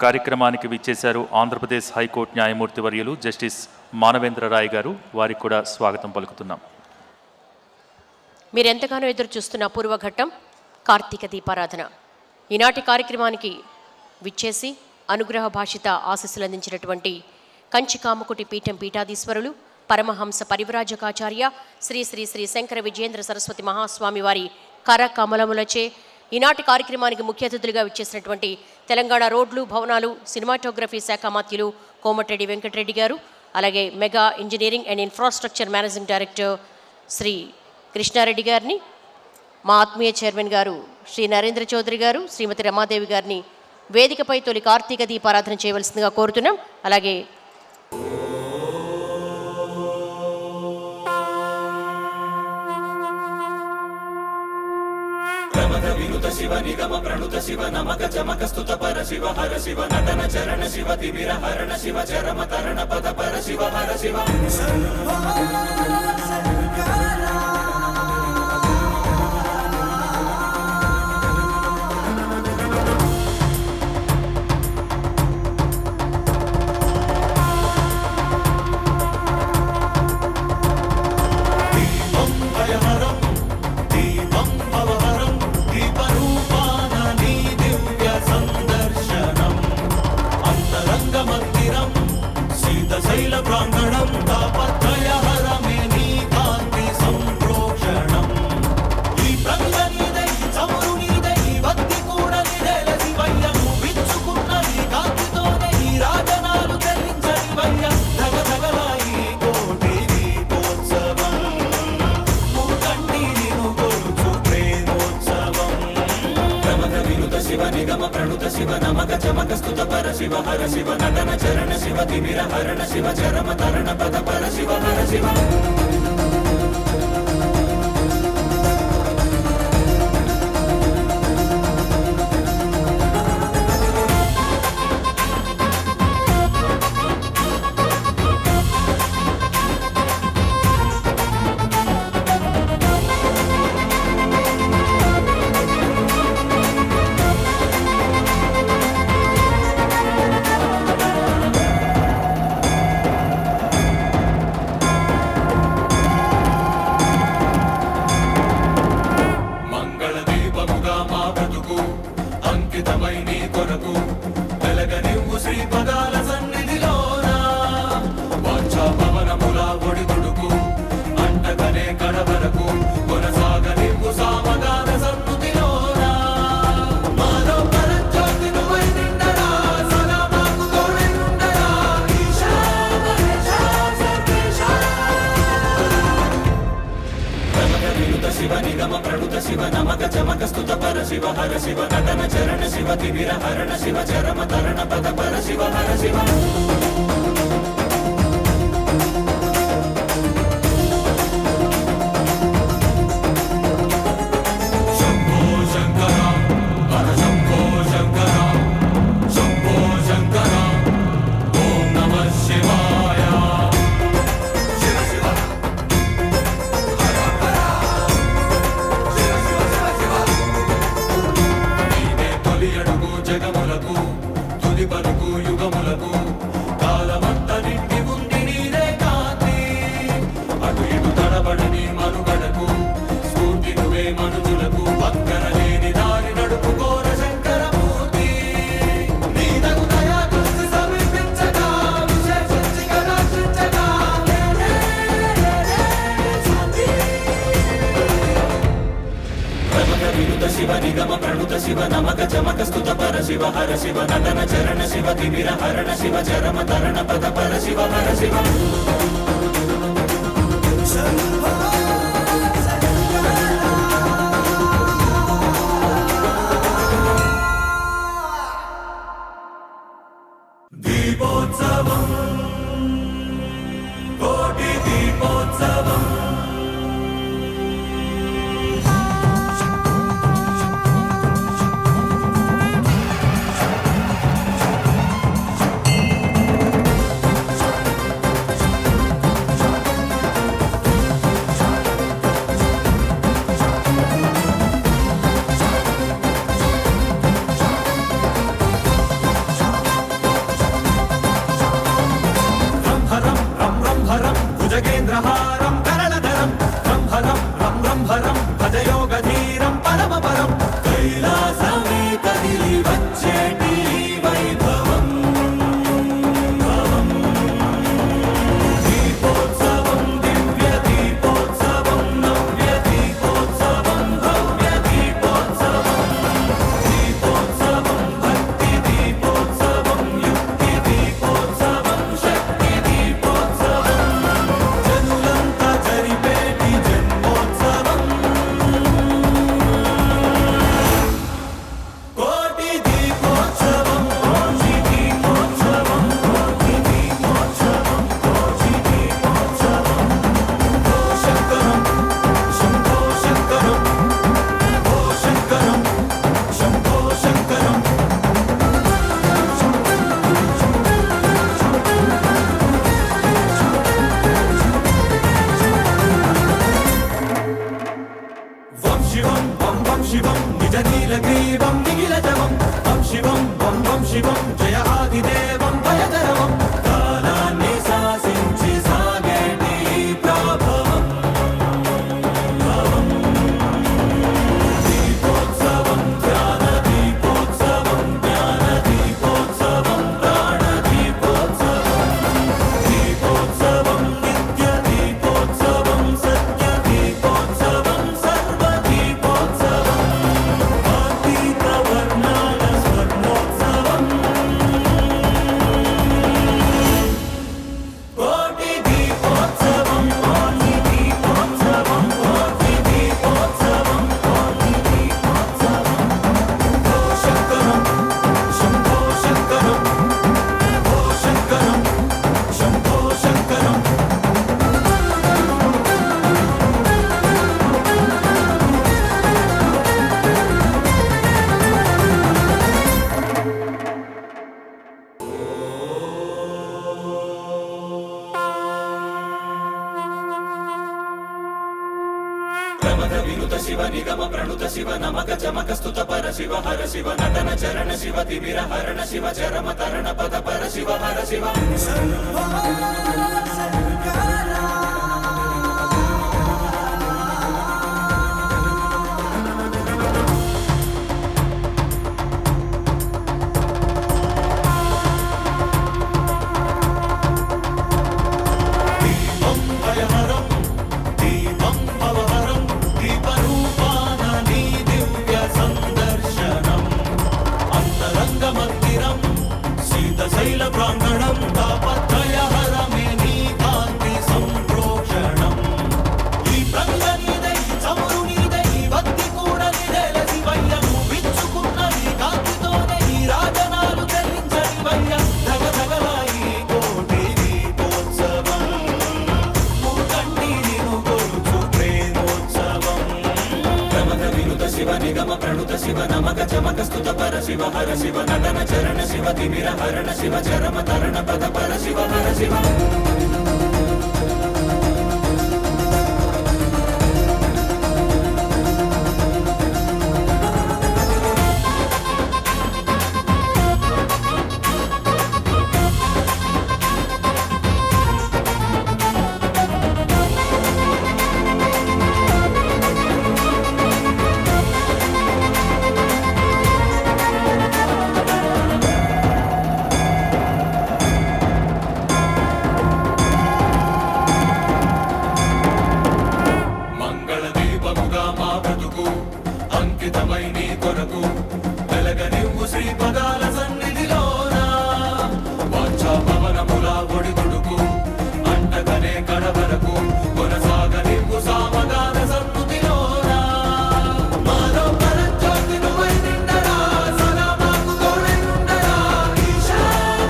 కార్యక్రమానికి విచ్చేశారు ఆంధ్రప్రదేశ్ హైకోర్టు న్యాయమూర్తి వర్యులు జస్టిస్ మానవేంద్ర రాయ్ గారు. వారికి కూడా స్వాగతం పలుకుతున్నాం. మీరెంతగానో ఎదురు చూస్తున్న పూర్వఘట్టం కార్తీక దీపారాధన ఈనాటి కార్యక్రమానికి విచ్చేసి అనుగ్రహ భాషిత ఆశీస్సులు అందించినటువంటి కంచికామకుటి పీఠం పీఠాధీశ్వరులు పరమహంస పరివ్రాజకాచార్య శ్రీ శ్రీ శ్రీ శంకర విజయేంద్ర సరస్వతి మహాస్వామి వారి కరకమలములచే ఈనాటి కార్యక్రమానికి ముఖ్య అతిథులుగా విచ్చేసినటువంటి తెలంగాణ రోడ్లు భవనాలు సినిమాటోగ్రఫీ శాఖ మాత్యులు కోమటిరెడ్డి వెంకటరెడ్డి గారు, అలాగే Mega Engineering and Infrastructure managing director Shri Krishnareddy గారిని, మా ఆత్మీయ చైర్మన్ గారు శ్రీ నరేంద్ర చౌదరి గారు, శ్రీమతి రమాదేవి గారిని వేదికపై తొలి కార్తీక దీపారాధన చేయవలసిందిగా కోరుతున్నాం. అలాగే శివ నిగమ ప్రణుత శివ నమక చమక స్తుత పర శివ హర శివ నటన చరణ శివ తిమిర హరణ శివ చరమ తరణ పద పర శివ హర శివ శివ నమక చమక స్తుత పర శివ హర శివ నటన చరణ శివ తిమిర హరణ శివ చరమ తరణ పద పర శివ హర శివ శివ నమక చమక స్తుత పర శివ హర శివ నటన చరణ శివ తిమిర హరణ శివ చరమ తరణ పద పర శివ హర శివ శివ నిగమ ప్రణుత శివ నమక చమక స్తుత పర శివ హర శివ నటన చరణ శివ తిమిర హరణ శివ చరమ తరణ పద పర శివ హర శివ దీపోత్సవం కోటి దీపోత్సవం గజగేంద్రహారం కరళధరం రంభరం రంభరం భజయోగధీరం పరమపరం కైలాసమే కదిలి వచ్చేటి వైభవం దీపోత్సవం దివ్య దీపోత్సవం నవ్య దీపోత్సవం భవ్య దీపోత్సవం దీపోత్సవం భక్తి దీపోత్సవం యుక్తి దీపోత్సవం శక్తి దీపోత్సవం జనులంతా జరిపేటి జన్మోత్సవం కోటి దీపోత్సవం కోటి దీపోత్సవం కోటి దీపోత్సవం కోటి దీపోత్సవం శంకరం శంభో శంకరం ఓ శంకరం శంభో శంకరం వం శివం వం శివం నిజ నీలగ్రీవం నిఖిలజవం వం శివం వం శివం జయ ఆదిదేవం భయధరవం కాలాన్ని శాసించి సాగేటి ప్రభవం దీపోత్సవం ధ్యాన దీపోత్సవం జ్ఞాన దీపోత్సవం ప్రాణ దీపోత్సవం దీపోత్సవం నిత్య దీపోత్సవం సత్య దీపోత్సవం సర్వ దీపోత్సవం కార్తీక వర్ణాల స్వర్ణోత్సవం కోటి దీపోత్సవం కోటి దీపోత్సవం కోటి దీపోత్సవం కోటి దీపోత్సవం ఓ శంకరం శంభో శంకరం ఓ శంకరం శంభో శంకరం ప్రమద వినుత శివ నిగమ ప్రణుత శివ నమక చమక స్తుత పర శివ హర శివ నటన చరణ శివ తిమిర హరణ శివ చరమ తరణ పద పర శివ హర శివ దీపం భయహరం దీపం భవహరం దీపరూపాన నీ దివ్య సందర్శనం అంతరంగ మందిరం శీతశైల ప్రాంగణం తాపత్రయహరమే నీ కాంతి సంప్రోక్షణం ఈ ప్రంగ నీదే ఈ చమురు నీదే ఈ భక్తి కూడా నీదేల శివయ్య నువ్వు విచ్చుకున్న ఈ కాంతితోనే ఈ రాజనాలు చెల్లించనివయ్య ధగ ధగలా ఈ కోటి దీపోత్సవం ప్రమద వినుత శివ నిగమ ప్రణుత శివ నమక చమక స్తుత పర శివ హర శివ నటన చరణ శివ తిమిర హరణ శివ చరమ తరణ పద పర శివ హర శివ మంగళ దీపముగా మా బ్రతుకు అంకితమై నీ కొరకు వెలగనివ్వు శ్రీపదాల సన్నిధిలోన వాంఛా పవనముల ఒడిదుడుకు అంటగనే కడవరకు కొనసాగనివ్వు సామగాన సన్నుతిలోన మాలో పరంజ్యోతి నువ్వై నిండరా సదా మాకు తోడై ఉండరా ఈశా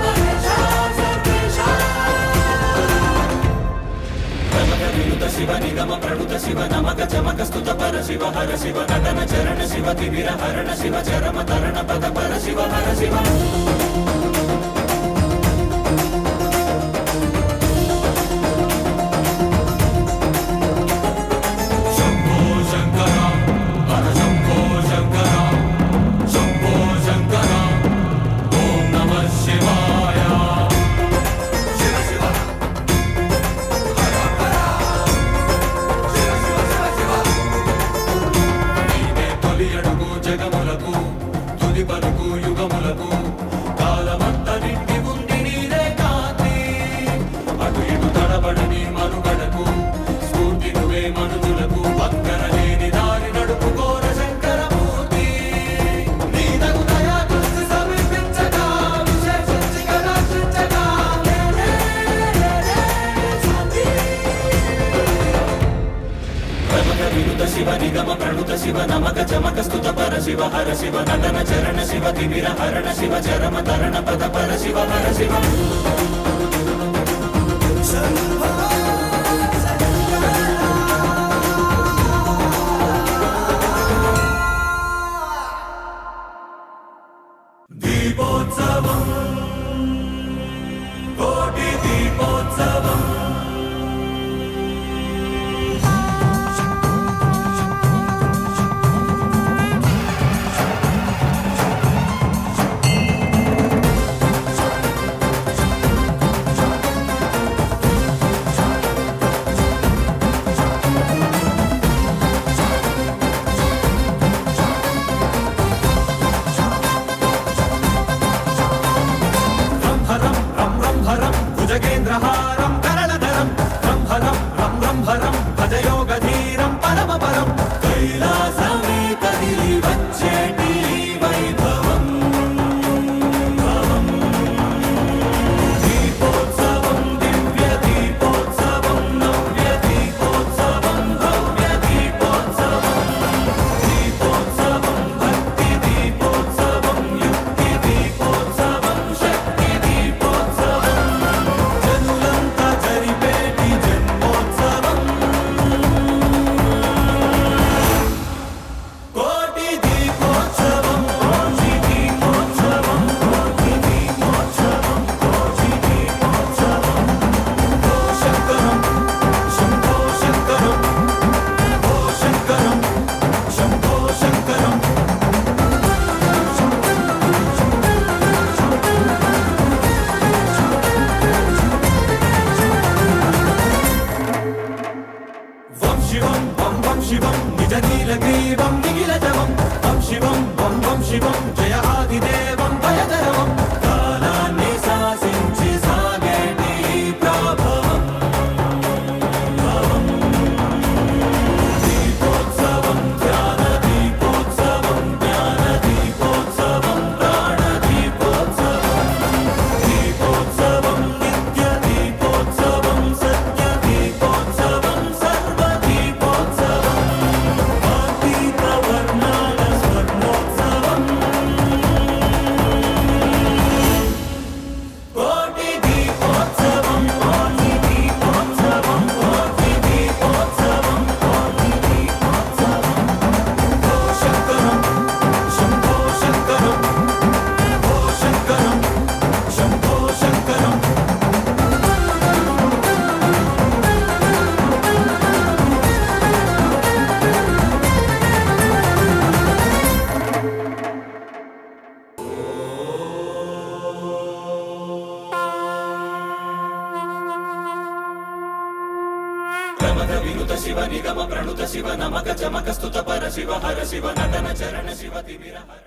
మహేశా సర్వేశా ప్రమద వినుత శివ నిగమ ప్రణుత శివ నమక చమక స్తుత పర శివ హర శివ నటన చరణ శివ తిమిర హరణ శివ చరమ తరణ పద పర శివ హర శివ శంభో శంకర హర శంభో శంకర శంభో శంకర ఓం నమః శివాయ శివ శివ హర హర శివ నిగమ ప్రణుత శివ నమక చమక స్తుత పర శివ హర శివ నటన చరణ శివ తిమిర హరణ శివ చరమ తరణ పద పర శివ హర శివ దీపోత్సవం కోటి దీపోత్సవం భుజగేంద్రహారం కరళధరం రంహరం రం రంహరం భజయోగధీరం పరమపరం కైలాసమే కదిలి వచ్చేటి వైభవం దీపోత్సవం దివ్య దీపోత్సవం నవ్య దీపోత్సవం భవ్య దీపోత్సవం దీపోత్సవం భక్తి దీపోత్సవం యుక్తి దీపోత్సవం శక్తి దీపోత్సవం శివం వం వం శివం నిజ నీలగ్రీవం నిఖిలజవం వం శివం వం వం శివం జయ ఆదిదేవం భయధరవం కాలాన్ని శాసించి సాగేటి ప్రభవం దీపోత్సవం ధ్యాన దీపోత్సవం జ్ఞాన దీపోత్సవం ప్రాణ దీపోత్సవం దీపోత్సవం నిత్య దీపోత్సవం సత్య దీపోత్సవం ప్రమద వినుత శివ నిగమ ప్రణుత శివ నమక చమక స్తుత పర శివ హర శివ నటన చరణ శివ తిమిర హర